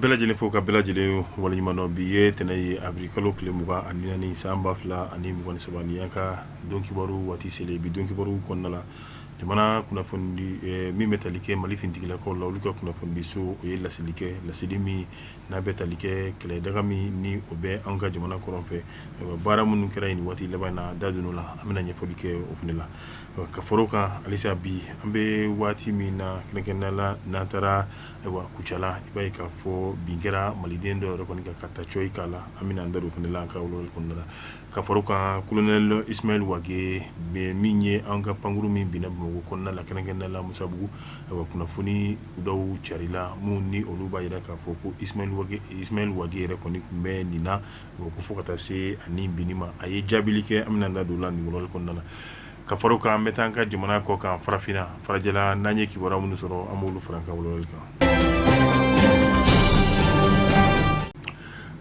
bela jele fo ka bela jele wala nyimano biye tenay agricolo kle muga anina ni samba fla ani muga ni sabani yanka donki baru wati sele bi donki baru konnala de mana kuna fondi mi metalike mali fintigila ko lawluka kuna fondi so o yella silike la sidimi na betalike kle daga mi ni obe anga jamana koronfe bara mun kira ni wati lebana dadunula amina nya folike ofnila ka foroka alisa bi ambe wati mi na kenkenala na tara ewa kuchala ibai ka fo bingera malidendo rekoni ka kata choi kala amina ndaru fnila ka ulol konnala ka foroka colonel Ismail Wage be minye anga panguru mi binabu konna la kengen la musabu wa kuna funi udaw charila muni oluba yida ka foko Ismail Wage rekoni kumbe nina wa kufokata se ani binima aye jabilike amna ndadu la ni wolol konna la ka faruka metanka jimana ko kan farafina farajala nanye ki wara mun soro amulu franka wolol ka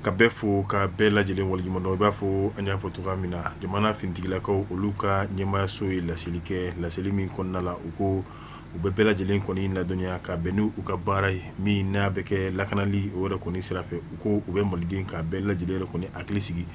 ka befu ka bela jele wal jimano bafo anya fotuga mina jimana fintigila ko oluka nyema soyi la silike la selimi konnala uko ube bela jele koni la dunya ka benu uka baray mi na beke lakanali wora koni sirafe uko ube malidin ka bela jele koni aklisigi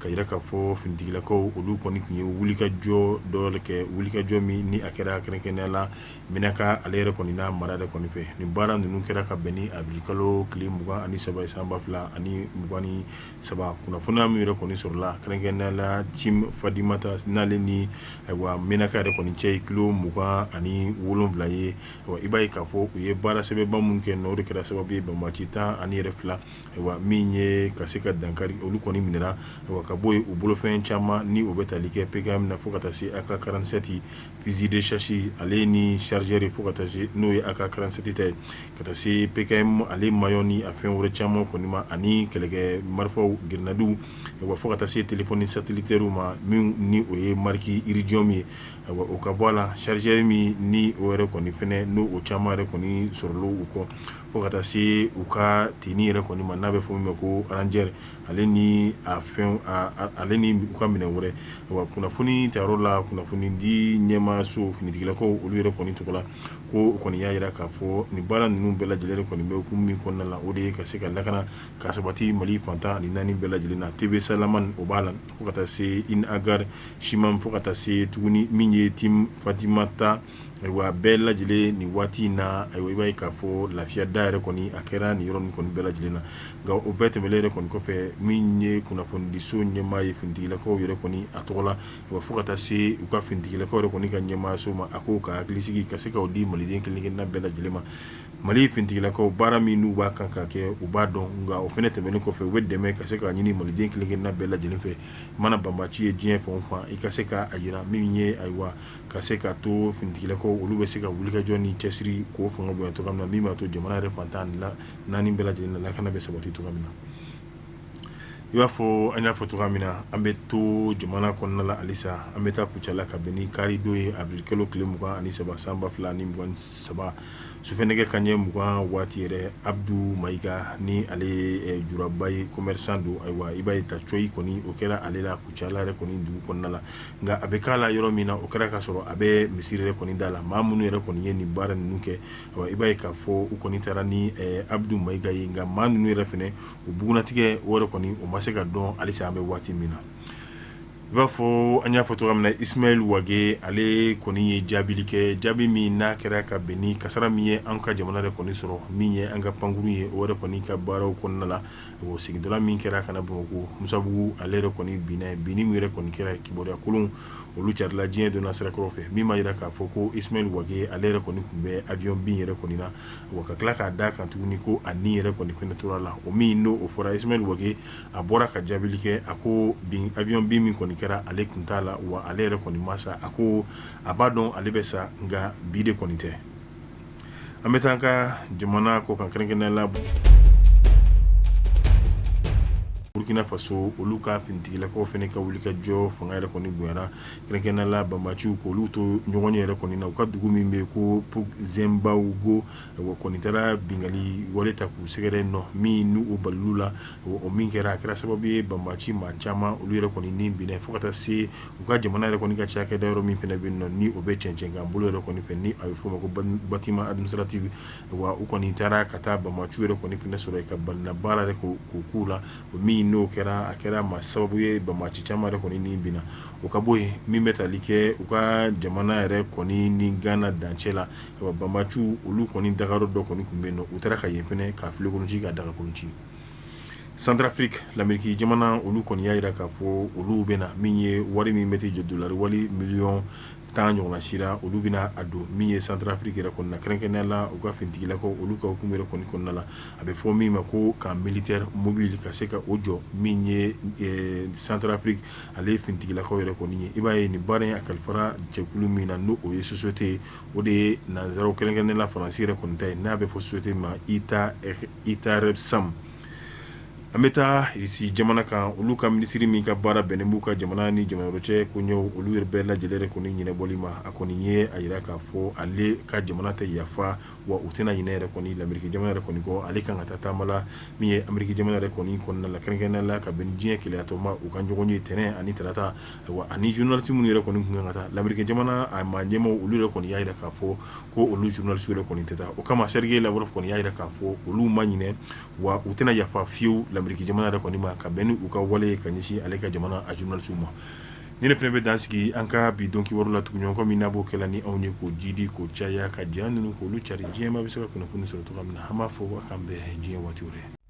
kayira ka fo fintigila ko olu koni kunye wulika jo dole ke wulika jo mi ni akera kenela minaka alere koni na marade koni fe ni bara nunu kera ka beni agricolo klimuga ani saba samba fla ani mugani saba kuna funa mi re koni surla kenela tim fadimata nale ni wa minaka re koni chei kilo muga ani wolon blaye wa ibai ka fo ye bara sebe bamun ke no re kera sababu be machita ani refla wa minye kasika dankari olu koni minera wa boy u bolo fen chama ni o betalike pegam na fokata si aka 47 fusil de chasse ale ni chargeur fokata si no aka 47 tay kata si pegam ale mayoni afin wore chama ko nima ani kelege marfo grenadu wa fokata si téléphone satellitaire ma ni o ye marki iridium wa o ka bola chargeur mi ni o re ko ni fene no o chama re ko ni sorlo ko fokata si uka tini re ko ni manabe fo me ko ranger ale ni afin ale ni uka mine wore wa kuna funi tarola kuna funi di nyema so finitigila ko olu yere koni tokola ko koni ya yira ka fo ni bala ninu bela jelere koni be ku mi konna la ode ka se ka lakana ka sabati mali fanta ni nani bela jelena tebe salaman o bala ko kata se in agar shimam fo kata se tuguni minye tim fatimata wa bela jele ni wati na ibai ka fo lafia daire koni akera ni ron koni bela jelena ga o bete melere koni ko fe minye kuna fondi so nyema ye findila ko yere koni atola wa fukata se uka findila ko koni ka nyema so ma akoka aklisigi ka se ka odi malidin kelin na bela jelema mali findila ko barami nu ba kanka ke u ba don nga o fenete melen ko fe wedde me ka se ka nyini malidin kelin na bela jelen fe mana bamba ci jien fo fa i ka se ka ayira minye aywa ka se ka to findila ko olu be se ka wulika joni chesri ko fo ngabo to kamna mima to jamana re fantan la nani bela jelen la kana be sabati to kamna iba fo anya foto kamina ambe to jamana konnala alisa ambe ta kuchala ka beni kari doye agricolo klimuga ani saba samba flani mwan saba sufenege kanye muga wati re Abdou Maiga ni ale jurabai commerçant do aywa iba ta choi koni okera ale la kuchala re koni du konnala nga abekala yoro mina okera ka soro abe misire re koni dala mamunu re koni yeni bara nuke aywa iba ka fo ukoni tarani Abdou Maiga nga manu re fene ubuguna tige wore koni o maseka don alisa ambe wati mina iba fo anya foto kamna Ismail Wage ale koni jabilike jabi mi na kera ka beni kasara mi anka jamana re koni soro mi anga panguru ye ore koni ka baro konnala o sigidala mi kera kana bongo musabu ale re koni bini mi re koni kera kibora kulun olu charla jien de nasra krofe mi ma yira ka foko Ismail Wage ale re koni kumbe avion bi re koni na waka klaka da kan tuni ko ani re koni fenatura la o mi no o fora Ismail Wage abora ka jabilike ako bin avion bi mi koni kera ale kuntala wa ale re koni masa ako abadon ale besa nga bide koni te ametanka jamana ko kan krenken la Burkina Faso olu ka fintigilakaw fɛnɛ ka wuli ka jɔ fanga yɛrɛ kɔni bonyana kɛrɛnkɛrɛnnenya la banbaciw k'olu to ɲɔgɔn yɛrɛ kɔni na u ka dugu min bɛ ko Zembaougo kɔni taara bingali wale ta k'u sɛgɛrɛ nɔ min n'u o balil'u la o min kɛra a kɛra sababu ye banbaci maa caman olu yɛrɛ kɔni ni binɛ fo ka taa se u ka jamana yɛrɛ kɔni ka cakɛda yɔrɔ min fɛnɛ bɛ yen nɔ ni o bɛ cɛncɛn kan bolo yɛrɛ kɔni fɛ ni a bɛ f'o ma ko bâtiment administratif wa u kɔni taara ka taa banbaciw yɛrɛ kɔni fɛnɛ sɔrɔ ka balina baara yɛrɛ k'o k'u la o min n'o kɛra a kɛra maa sababu ye banbaci caman yɛrɛ kɔni ni binna o ka bɔ yen min bɛ tali kɛ u ka jamana yɛrɛ kɔni ni Ghana dancɛ la banbaciw olu kɔni dagayɔrɔ dɔ kɔni tun bɛ yen nɔ u taara ka yen fɛnɛ ka filekolonci ka daga kolonci Centrafrique l'Amérique jamana olu kɔni y'a jira k'a fɔ olu bɛna min ye wari min bɛ jɔ dollar wali miliyɔn 10 ɲɔgɔnna sira olu bɛna a don min ye Centrafrique yɛrɛ kɔnɔna kɛrɛnkɛrɛnnenya la u ka fintigilakaw olu ka hukumu yɛrɛ kɔni kɔnɔna la a bɛ fɔ min ma ko ka militaire mobile ka se ka o jɔ min ye Centrafrique ale fintigilakaw yɛrɛ kɔni ye i b'a ye nin baara in a kalifara jɛkulu min na n'o o ye société o de ye nanzaraw kɛrɛnkɛrɛnnenya la faransi yɛrɛ kɔni ta ye n'a bɛ fɔ société ma ITAREPSAM an bɛ taa irisi jamana kan olu ka minisiri min ka baara bɛnnen b'u ka jamana ni jamana wɛrɛ cɛ ko ɲɛw olu yɛrɛ bɛɛ lajɛlen yɛrɛ kɔni ɲɛnɛbɔli ma a kɔni ye a jira k'a fɔ ale ka jamana tɛ yafa wa u tɛna ɲinɛ yɛrɛ kɔni l'Amérique jamana yɛrɛ kɔni kɔ ale kan ka taa taama la min ye Amérique jamana yɛrɛ kɔni kɔnɔna la kɛrɛnkɛrɛnnenya la ka bɛn ni diɲɛ keleyatɔ ma u ka ɲɔgɔn ye tɛnɛn ani tarata wa ani journaliste minnu yɛrɛ kɔni kun kan ka taa l'Amérique jamana a maa ɲɛmaw olu yɛrɛ kɔni y'a jira k'a fɔ ko olu journaliste yɛrɛ kɔni tɛ taa o kama Sergei Lavrov kɔni y'a jira k'a fɔ olu ma ɲinɛ wa u tɛna yafa fiyewu l'Amérique jamana yɛrɛ kɔni ka bɛn ni u ka wale ka ɲɛsin ale ka jamana a journaliste ma ni ne fɛnɛ bɛ dan sigi an ka bi don kibaru la tugunɲɔgɔn kɔ min n'a b'o kɛla ni anw ye k'o jidi k'o caya ka diya ninnu k'olu cari diɲɛma bɛ se ka kunnafoni sɔrɔ cogoya min na an b'a fɔ a k'an bɛn diɲɛ waati wɛrɛ